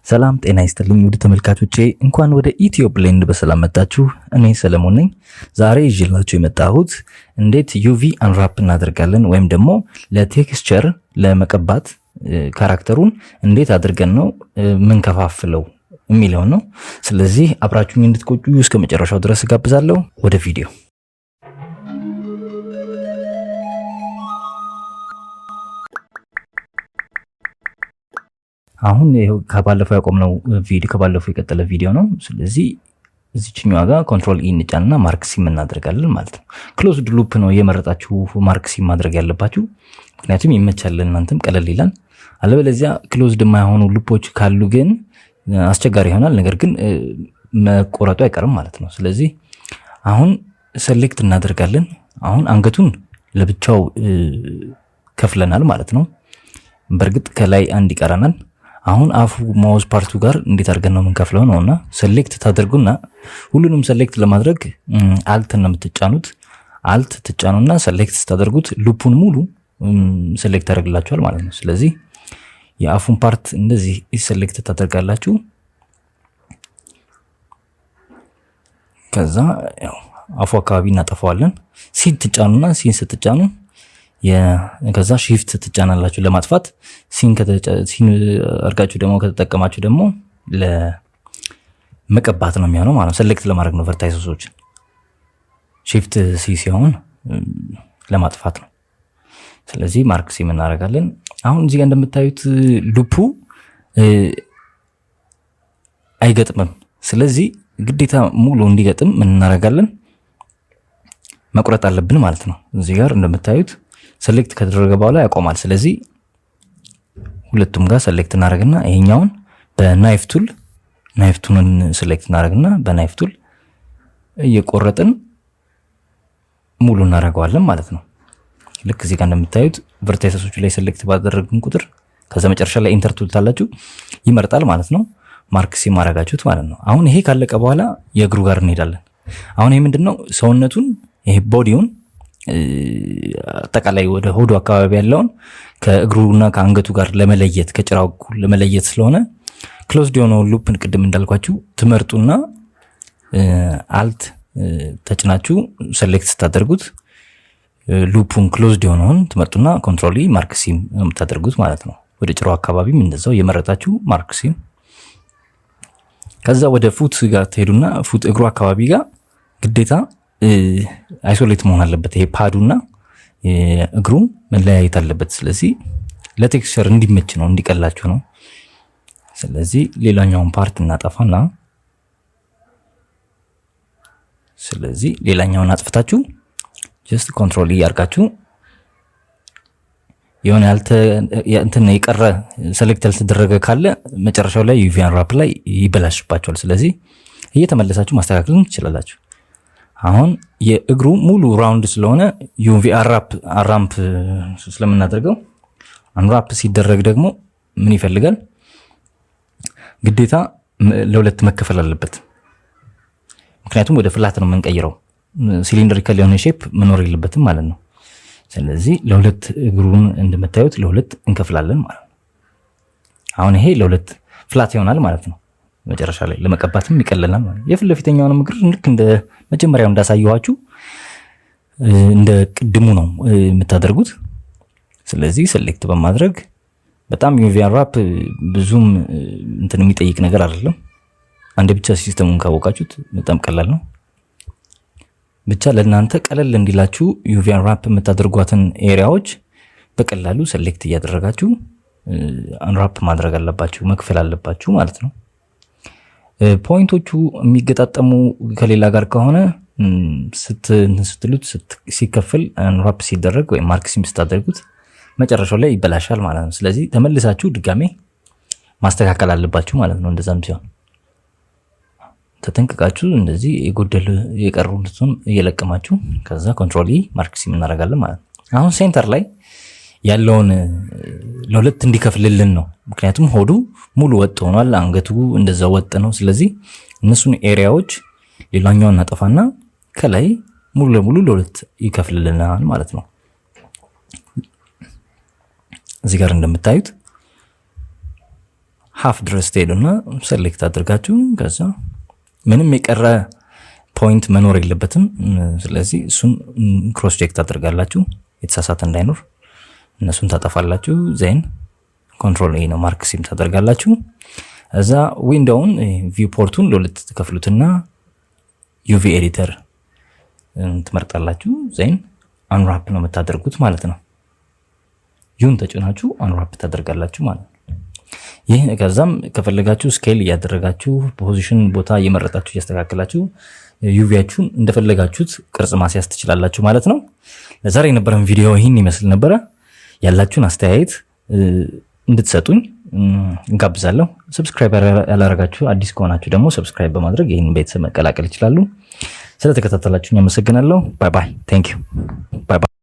ሰላም ጤና ይስጥልኝ ውድ ተመልካቾቼ እንኳን ወደ ኢትዮ ብሌንድ በሰላም መጣችሁ። እኔ ሰለሞን ነኝ። ዛሬ ይዤላችሁ የመጣሁት እንዴት ዩቪ አንራፕ እናደርጋለን ወይም ደግሞ ለቴክስቸር ለመቀባት ካራክተሩን እንዴት አድርገን ነው ምን ከፋፍለው የሚለው ነው። ስለዚህ አብራችሁኝ እንድትቆዩ እስከ መጨረሻው ድረስ ጋብዛለሁ። ወደ ቪዲዮ አሁን ከባለፈው ያቆምነው ቪዲዮ ከባለፈው የቀጠለ ቪዲዮ ነው። ስለዚህ እዚህኛው ጋር ኮንትሮል ኢ እንጫንና ማርክ ሲም እናደርጋለን ማለት ነው። ክሎዝድ ሉፕ ነው የመረጣችሁ ማርክ ሲም ማድረግ ያለባችሁ፣ ምክንያቱም ይመቻል፣ እናንተም ቀለል ይላል። አለበለዚያ ክሎዝድ የማይሆኑ ሉፖች ካሉ ግን አስቸጋሪ ይሆናል፣ ነገር ግን መቆረጡ አይቀርም ማለት ነው። ስለዚህ አሁን ሴሌክት እናደርጋለን። አሁን አንገቱን ለብቻው ከፍለናል ማለት ነው። በርግጥ ከላይ አንድ ይቀራናል። አሁን አፉ ማውዝ ፓርቱ ጋር እንዴት አድርገን ነው የምንከፍለው ነውና ሴሌክት ታደርጉና ሁሉንም ሴሌክት ለማድረግ አልት ነው የምትጫኑት። አልት ትጫኑና ሴሌክት ታደርጉት ሉፑን ሙሉ ሴሌክት ያደርግላችኋል ማለት ነው። ስለዚህ የአፉን ፓርት እንደዚህ ሴሌክት ታደርጋላችሁ። ከዛ ያው አፉ አካባቢ እናጠፋዋለን። ሲን ትጫኑና ሲን ስትጫኑ ከዛ ሺፍት ትጫናላችሁ ለማጥፋት። ሲን አርጋችሁ ደግሞ ከተጠቀማችሁ ደግሞ ለመቀባት ነው የሚሆነው ማለት ነው። ሴሌክት ለማድረግ ነው ቨርታይሶችን። ሺፍት ሲ ሲሆን ለማጥፋት ነው። ስለዚህ ማርክ ሲም እናደርጋለን። አሁን እዚህ ጋር እንደምታዩት ሉፑ አይገጥምም። ስለዚህ ግዴታ ሙሉ እንዲገጥም ምን እናደርጋለን? መቁረጥ አለብን ማለት ነው። እዚህ ጋር እንደምታዩት ሴሌክት ከተደረገ በኋላ ያቆማል። ስለዚህ ሁለቱም ጋር ሴሌክት እናደርግና ይሄኛውን በናይፍ ቱል ናይፍቱን ሴሌክት እናደርግና በናይፍ ቱል እየቆረጥን ሙሉ እናደርገዋለን ማለት ነው። ልክ እዚህ ጋር እንደምታዩት ቨርታይሶቹ ላይ ሴሌክት ባደረግን ቁጥር ከዛ መጨረሻ ላይ ኢንተር ቱል ታላችሁ ይመርጣል ማለት ነው። ማርክ ሲም አደረጋችሁት ማለት ነው። አሁን ይሄ ካለቀ በኋላ የእግሩ ጋር እንሄዳለን። አሁን ይሄ ምንድነው? ሰውነቱን ይሄ ቦዲውን አጠቃላይ ወደ ሆዱ አካባቢ ያለውን ከእግሩና ከአንገቱ ጋር ለመለየት ከጭራው ለመለየት ስለሆነ ክሎዝድ የሆነውን ሉፕን ቅድም እንዳልኳችሁ ትመርጡና አልት ተጭናችሁ ሴሌክት ስታደርጉት ሉፑን ክሎዝድ የሆነውን ትመርጡና ኮንትሮል ኢ ማርክ ሲም የምታደርጉት ማለት ነው። ወደ ጭራው አካባቢም እንደዛው የመረጣችሁ ማርክ ሲም። ከዛ ወደ ፉት ጋር ትሄዱና ፉት እግሩ አካባቢ ጋር ግዴታ አይሶሌት መሆን አለበት። ይሄ ፓዱና እግሩ መለያየት አለበት። ስለዚህ ለቴክስቸር እንዲመች ነው እንዲቀላችሁ ነው። ስለዚህ ሌላኛውን ፓርት እናጠፋና ስለዚህ ሌላኛውን አጥፍታችሁ ጀስት ኮንትሮል ኢ አድርጋችሁ የሆነ እንትን የቀረ ሴሌክት ያልተደረገ ካለ መጨረሻው ላይ ዩቪ አንራፕ ላይ ይበላሽባችኋል። ስለዚህ እየተመለሳችሁ ማስተካከል ትችላላችሁ። አሁን የእግሩ ሙሉ ራውንድ ስለሆነ ዩቪ አንራፕ ስለምናደርገው አንራፕ ሲደረግ ደግሞ ምን ይፈልጋል? ግዴታ ለሁለት መከፈል አለበት። ምክንያቱም ወደ ፍላት ነው የምንቀይረው። ሲሊንድሪካል የሆነ ሼፕ መኖር የለበትም ማለት ነው። ስለዚህ ለሁለት እግሩን እንደምታዩት ለሁለት እንከፍላለን ማለት ነው። አሁን ይሄ ለሁለት ፍላት ይሆናል ማለት ነው። መጨረሻ ላይ ለመቀባትም ይቀለላል ማለት ነው። የፊት ለፊተኛውን እግር ልክ እንደ መጀመሪያው እንዳሳየኋችሁ እንደ ቅድሙ ነው የምታደርጉት። ስለዚህ ሴሌክት በማድረግ በጣም ዩቪ አንራፕ ብዙም እንትን የሚጠይቅ ነገር አይደለም። አንዴ ብቻ ሲስተሙን ካወቃችሁት በጣም ቀላል ነው። ብቻ ለእናንተ ቀለል እንዲላችሁ ዩቪ አንራፕ የምታደርጓትን ኤሪያዎች በቀላሉ ሴሌክት እያደረጋችሁ አንራፕ ማድረግ አለባችሁ፣ መክፈል አለባችሁ ማለት ነው። ፖይንቶቹ የሚገጣጠሙ ከሌላ ጋር ከሆነ ስትሉት ሲከፈል አንራፕ ሲደረግ ወይ ማርክ ሲም ስታደርጉት መጨረሻው ላይ ይበላሻል ማለት ነው። ስለዚህ ተመልሳችሁ ድጋሜ ማስተካከል አለባችሁ ማለት ነው። እንደዛም ሲሆን ተጠንቅቃችሁ እንደዚህ የጎደሉ የቀሩትን እየለቀማችሁ ከዛ ኮንትሮል ኢ ማርክ ሲም እናደርጋለን ማለት ነው። አሁን ሴንተር ላይ ያለውን ለሁለት እንዲከፍልልን ነው። ምክንያቱም ሆዱ ሙሉ ወጥ ሆኗል፣ አንገቱ እንደዛው ወጥ ነው። ስለዚህ እነሱን ኤሪያዎች ሌላኛውን እናጠፋና ከላይ ሙሉ ለሙሉ ለሁለት ይከፍልልናል ማለት ነው። እዚህ ጋር እንደምታዩት ሃፍ ድረስ ትሄዱና ሴሌክት አድርጋችሁ ከዛ ምንም የቀረ ፖይንት መኖር የለበትም። ስለዚህ እሱን ክሮስ ቼክ ታደርጋላችሁ የተሳሳተ እንዳይኖር እነሱን ታጠፋላችሁ። ዜን ኮንትሮል ኤ ነው ማርክ ሲም ታደርጋላችሁ። እዛ ዊንዶውን ቪው ፖርቱን ለሁለት ትከፍሉትና ዩቪ ኤዲተር ትመርጣላችሁ። ዜን አንራፕ ነው የምታደርጉት ማለት ነው። ዩን ተጭናችሁ አንራፕ ታደርጋላችሁ ማለት ነው። ይህ ከዛም ከፈለጋችሁ ስኬል እያደረጋችሁ ፖዚሽን ቦታ እየመረጣችሁ እያስተካከላችሁ ዩቪያችሁን እንደፈለጋችሁት ቅርጽ ማስያዝ ትችላላችሁ ማለት ነው። ለዛሬ የነበረን ቪዲዮ ይህን ይመስል ነበረ። ያላችሁን አስተያየት እንድትሰጡኝ እንጋብዛለሁ። ሰብስክራይብ ያላረጋችሁ አዲስ ከሆናችሁ ደግሞ ሰብስክራይብ በማድረግ ይህን ቤተሰብ መቀላቀል ይችላሉ። ስለተከታተላችሁኝ አመሰግናለሁ። ባይ ባይ። ቴንክ ዩ። ባይ ባይ።